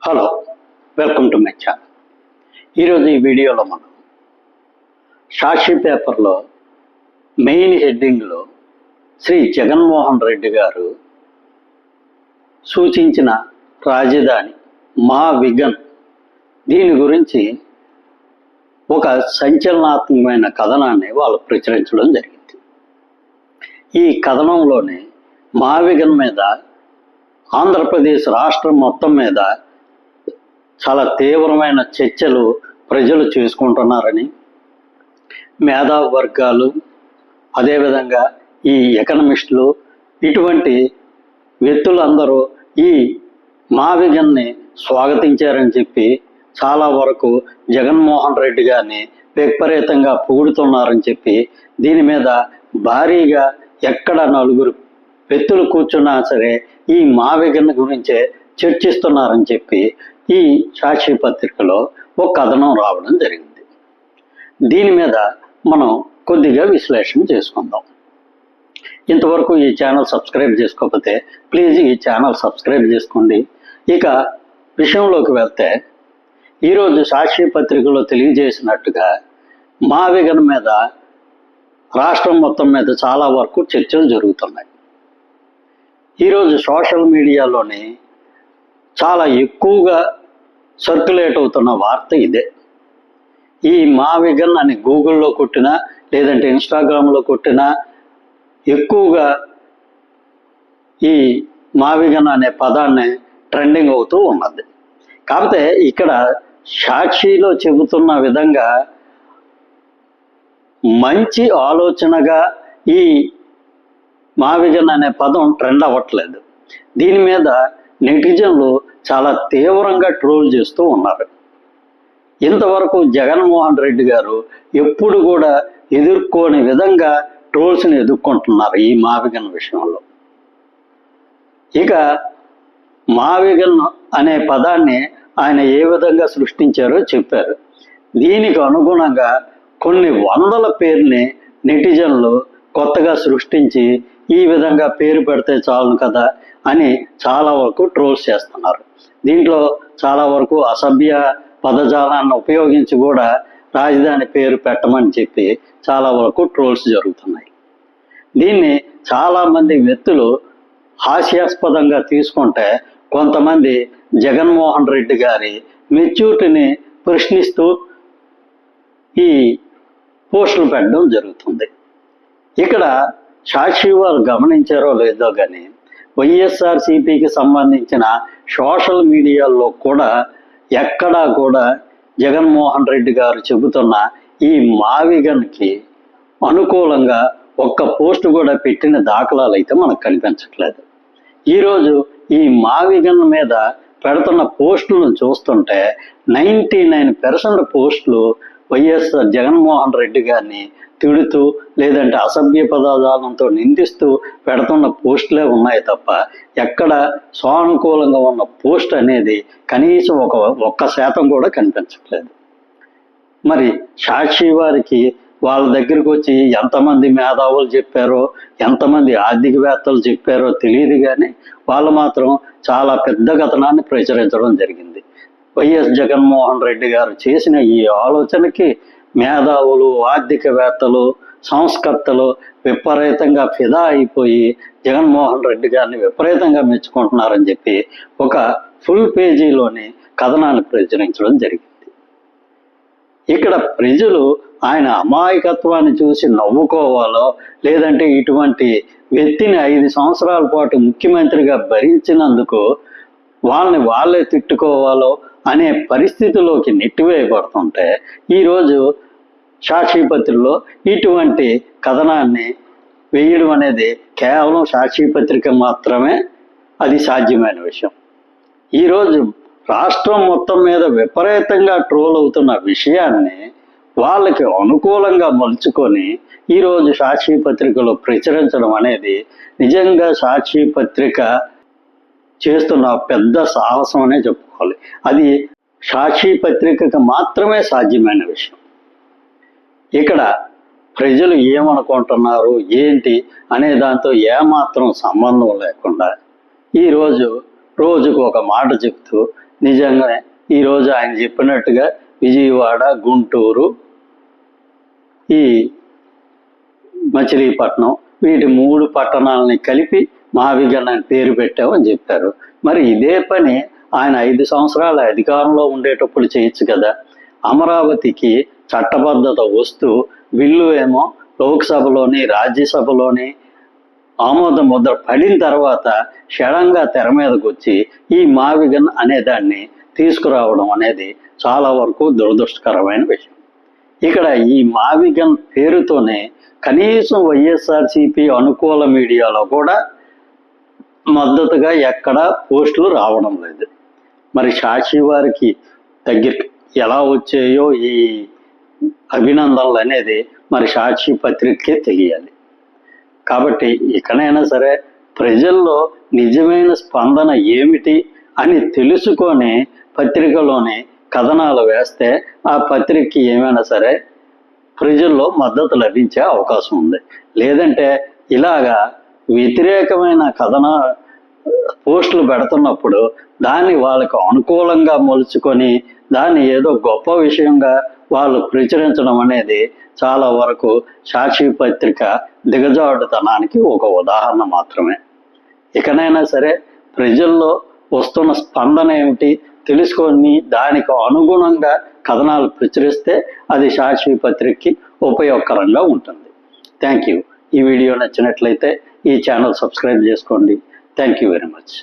Hello, welcome to my channel. ఈరోజు ఈ వీడియోలో మనం సాక్షి పేపర్లో మెయిన్ హెడ్డింగ్లో శ్రీ జగన్మోహన్ రెడ్డి గారు సూచించిన రాజధాని మహావిగన్ దీని గురించి ఒక సంచలనాత్మకమైన కథనాన్ని వాళ్ళు ప్రచురించడం జరిగింది. ఈ కథనంలోనే మహావిగన్ మీద ఆంధ్రప్రదేశ్ రాష్ట్రం మొత్తం మీద చాలా తీవ్రమైన చర్చలు ప్రజలు చేసుకుంటున్నారని, మేధావి వర్గాలు, అదేవిధంగా ఈ ఎకనమిస్టులు, ఇటువంటి వ్యక్తులందరూ ఈ మహావిగన్ని స్వాగతించారని చెప్పి చాలా వరకు జగన్మోహన్ రెడ్డి గారిని విపరీతంగా పొగుడుతున్నారని చెప్పి దీని మీద భారీగా ఎక్కడ నలుగురు వ్యక్తులు కూర్చున్నా సరే ఈ మహావిగన్ గురించే చర్చిస్తున్నారని చెప్పి ఈ సాక్షి పత్రికలో ఒక కథనం రావడం జరిగింది. దీని మీద మనం కొద్దిగా విశ్లేషణ చేసుకుందాం. ఇంతవరకు ఈ ఛానల్ సబ్స్క్రైబ్ చేసుకోకపోతే ప్లీజ్ ఈ ఛానల్ సబ్స్క్రైబ్ చేసుకోండి. ఇక విషయంలోకి వెళ్తే ఈరోజు సాక్షి పత్రికలో తెలియజేసినట్టుగా మహావిగన్ మీద రాష్ట్రం మొత్తం మీద చాలా వరకు చర్చలు జరుగుతున్నాయి. ఈరోజు సోషల్ మీడియాలోని చాలా ఎక్కువగా సర్క్యులేట్ అవుతున్న వార్త ఇదే. ఈ మహావిగన్ అని గూగుల్లో కొట్టినా లేదంటే ఇన్స్టాగ్రామ్లో కొట్టినా ఎక్కువగా ఈ మహావిగన్ అనే పదాన్ని ట్రెండింగ్ అవుతూ ఉన్నది. కాకపోతే ఇక్కడ సాక్షిలో చెబుతున్న విధంగా మంచి ఆలోచనగా ఈ మహావిగన్ అనే పదం ట్రెండ్ అవ్వట్లేదు. దీని మీద నెటిజన్లు చాలా తీవ్రంగా ట్రోల్ చేస్తూ ఉన్నారు. ఇంతవరకు జగన్మోహన్ రెడ్డి గారు ఎప్పుడు కూడా ఎదుర్కోని విధంగా ట్రోల్స్ని ఎదుర్కొంటున్నారు ఈ మహావిగన్ విషయంలో. ఇక మహావిగన్ అనే పదాన్ని ఆయన ఏ విధంగా సృష్టించారో చెప్పారు. దీనికి అనుగుణంగా కొన్ని వందల పేర్ని నెటిజన్లు కొత్తగా సృష్టించి ఈ విధంగా పేరు పెడితే చాలు కదా అని చాలా వరకు ట్రోల్స్ చేస్తున్నారు. దీంట్లో చాలా వరకు అసభ్య పదజాలాన్ని ఉపయోగించి కూడా రాజధాని పేరు పెట్టమని చెప్పి చాలా వరకు ట్రోల్స్ జరుగుతున్నాయి. దీన్ని చాలామంది వ్యక్తులు హాస్యాస్పదంగా తీసుకుంటే కొంతమంది జగన్మోహన్ రెడ్డి గారి మెచ్యూరిటీని ప్రశ్నిస్తూ ఈ పోస్టులు పెట్టడం జరుగుతుంది. ఇక్కడ సాక్షి వారు గమనించారో లేదో కానీ వైఎస్ఆర్సీపీకి సంబంధించిన సోషల్ మీడియాలో కూడా ఎక్కడా కూడా జగన్మోహన్ రెడ్డి గారు చెబుతున్న ఈ మహావిగన్కి అనుకూలంగా ఒక్క పోస్టు కూడా పెట్టిన దాఖలాలు అయితే మనకు కనిపించట్లేదు. ఈరోజు ఈ మహావిగన్ మీద పెడుతున్న పోస్టులను చూస్తుంటే 99% పోస్టులు వైఎస్ఆర్ జగన్మోహన్ రెడ్డి గారిని తిడుతూ లేదంటే అసభ్య పదార్థాలతో నిందిస్తూ పెడుతున్న పోస్టులే ఉన్నాయి తప్ప ఎక్కడ సానుకూలంగా ఉన్న పోస్ట్ అనేది కనీసం 1% కూడా కనిపించట్లేదు. మరి సాక్షి వారికి వాళ్ళ దగ్గరికి వచ్చి ఎంతమంది మేధావులు చెప్పారో ఎంతమంది ఆర్థికవేత్తలు చెప్పారో తెలియదు, కానీ వాళ్ళు మాత్రం చాలా పెద్ద కథనాన్ని ప్రచురించడం జరిగింది. వైఎస్ జగన్మోహన్ రెడ్డి గారు చేసిన ఈ ఆలోచనకి మేధావులు, ఆర్థికవేత్తలు, సంస్కర్తలు విపరీతంగా ఫిదా అయిపోయి జగన్మోహన్ రెడ్డి గారిని విపరీతంగా మెచ్చుకుంటున్నారని చెప్పి ఒక ఫుల్ పేజీలోని కథనాన్ని ప్రచురించడం జరిగింది. ఇక్కడ ప్రజలు ఆయన అమాయకత్వాన్ని చూసి నవ్వుకోవాలో లేదంటే ఇటువంటి వ్యక్తిని 5 సంవత్సరాల పాటు ముఖ్యమంత్రిగా భరించినందుకు వాళ్ళే తిట్టుకోవాలో అనే పరిస్థితిలోకి నెట్టివేయబడుతుంటే ఈరోజు సాక్షి పత్రికలో ఇటువంటి కథనాన్ని వేయడం అనేది కేవలం సాక్షి పత్రిక మాత్రమే అది సాధ్యమైన విషయం. ఈరోజు రాష్ట్రం మొత్తం మీద విపరీతంగా ట్రోల్ అవుతున్న విషయాన్ని వాళ్ళకి అనుకూలంగా మలుచుకొని ఈరోజు సాక్షి పత్రికలో ప్రచురించడం అనేది నిజంగా సాక్షి పత్రిక చేస్తున్న పెద్ద సాహసం అనే చెప్పుకోవాలి. అది సాక్షి పత్రికకు మాత్రమే సాధ్యమైన విషయం. ఇక్కడ ప్రజలు ఏమనుకుంటున్నారు ఏంటి అనే దాంతో ఏమాత్రం సంబంధం లేకుండా ఈరోజు రోజుకు ఒక మాట చెప్తూ నిజంగానే ఈరోజు ఆయన చెప్పినట్టుగా విజయవాడ, గుంటూరు, ఈ మచిలీపట్నం వీటి 3 పట్టణాలని కలిపి మహావిగన్ అని పేరు పెట్టామని చెప్పారు. మరి ఇదే పని ఆయన 5 సంవత్సరాల అధికారంలో ఉండేటప్పుడు చేయొచ్చు కదా. అమరావతికి చట్టబద్ధత వస్తూ బిల్లు ఏమో లోక్సభలోని రాజ్యసభలోని ఆమోద ముద్ర పడిన తర్వాత షడంగా తెర మీదకి వచ్చి ఈ మహావిగన్ అనే దాన్ని తీసుకురావడం అనేది చాలా వరకు దురదృష్టకరమైన విషయం. ఇక్కడ ఈ మహావిగన్ పేరుతోనే కనీసం వైఎస్ఆర్సీపీ అనుకూల మీడియాలో కూడా మద్దతుగా ఎక్కడా పోస్టులు రావడం లేదు. మరి సాక్షి వారికి దగ్గరికి ఎలా వచ్చాయో ఈ అభినందనలు అనేది మరి సాక్షి పత్రికకే తెలియాలి. కాబట్టి ఇకనైనా సరే ప్రజల్లో నిజమైన స్పందన ఏమిటి అని తెలుసుకొని పత్రికలోని కథనాలు వేస్తే ఆ పత్రికకి ఏమైనా సరే ప్రజల్లో మద్దతు లభించే అవకాశం ఉంది. లేదంటే ఇలాగా వ్యతిరేకమైన కథన పోస్టులు పెడుతున్నప్పుడు దాన్ని వాళ్ళకు అనుకూలంగా మలుచుకొని దాన్ని ఏదో గొప్ప విషయంగా వాళ్ళు ప్రచురించడం అనేది చాలా వరకు సాక్షి పత్రిక దిగజారుడుతనానికి ఒక ఉదాహరణ మాత్రమే. ఇకనైనా సరే ప్రజల్లో వస్తున్న స్పందన ఏమిటి తెలుసుకొని దానికి అనుగుణంగా కథనాలు ప్రచురిస్తే అది సాక్షి పత్రికకి ఉపయోగకరంగా ఉంటుంది. Thank you. ఈ వీడియో నచ్చినట్లయితే ఈ ఛానల్ సబ్స్క్రైబ్ చేసుకోండి. Thank you very much.